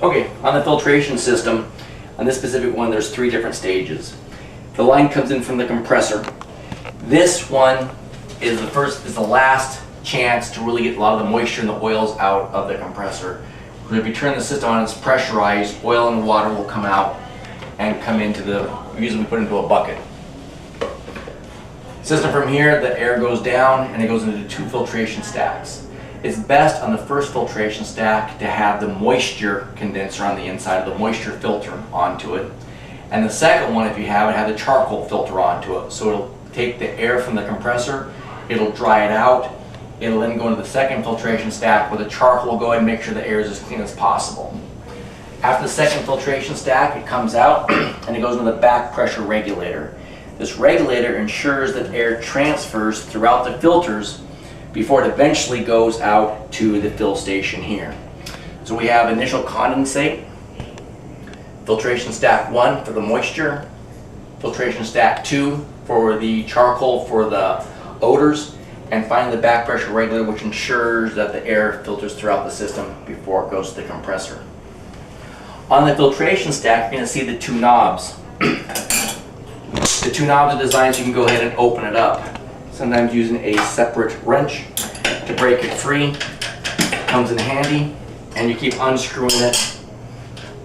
Okay, on the filtration system, on this specific one, there's 3 different stages. The line comes in from the compressor. This one is the last chance to really get a lot of the moisture and the oils out of the compressor. Because if you turn the system on, it's pressurized, oil and water will come out and come into usually we put into a bucket. System from here, the air goes down and it goes into 2 filtration stacks. It's best on the first filtration stack to have the moisture condenser on the inside, the moisture filter onto it. And the second one, if you have the charcoal filter onto it. So it'll take the air from the compressor, it'll dry it out, it'll then go into the second filtration stack where the charcoal will go ahead and make sure the air is as clean as possible. After the second filtration stack, it comes out and it goes into the back pressure regulator. This regulator ensures that air transfers throughout the filters before it eventually goes out to the fill station here. So we have initial condensate, filtration stack 1 for the moisture, filtration stack 2 for the charcoal for the odors, and finally the back pressure regulator, which ensures that the air filters throughout the system before it goes to the compressor. On the filtration stack, you're going to see the 2 knobs. The 2 knobs are designed so you can go ahead and open it up. Sometimes using a separate wrench to break it free comes in handy, and you keep unscrewing it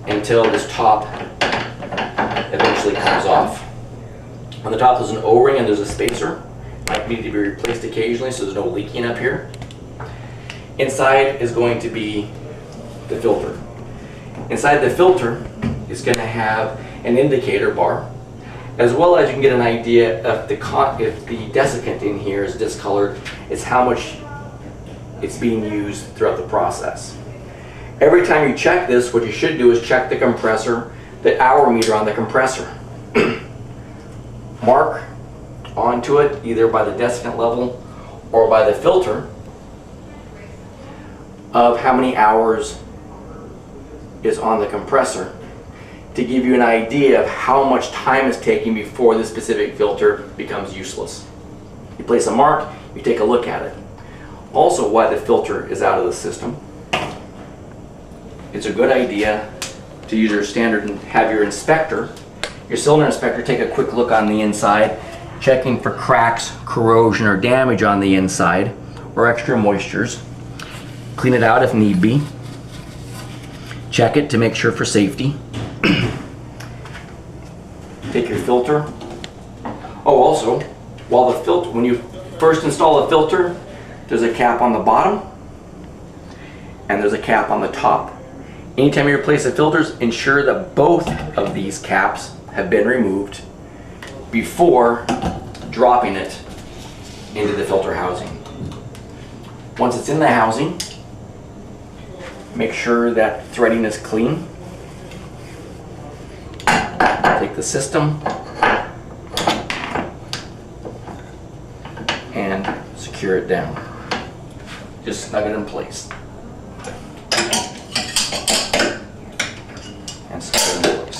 until this top eventually comes off. On the top there's an O-ring and there's a spacer. Might need to be replaced occasionally so there's no leaking up here. Inside is going to be the filter. Inside the filter is going to have an indicator bar, as well as you can get an idea if the desiccant in here is discolored, it's how much it's being used throughout the process. Every time you check this, what you should do is check the compressor, the hour meter on the compressor. Mark onto it either by the desiccant level or by the filter of how many hours is on the compressor, to give you an idea of how much time is taking before this specific filter becomes useless. You place a mark, you take a look at it. Also, why the filter is out of the system. It's a good idea to use your standard and have your inspector, your cylinder inspector, take a quick look on the inside, checking for cracks, corrosion, or damage on the inside, or extra moistures. Clean it out if need be. Check it to make sure for safety. Take your filter. Oh, also, when you first install a filter, there's a cap on the bottom and there's a cap on the top. Anytime you replace the filters, ensure that both of these caps have been removed before dropping it into the filter housing. Once it's in the housing, make sure that threading is clean. Take the system and secure it down. Just snug it in place. And secure it in place.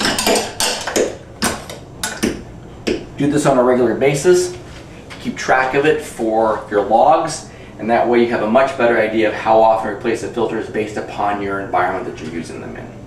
Do this on a regular basis. Keep track of it for your logs, and that way you have a much better idea of how often to replace the filters based upon your environment that you're using them in.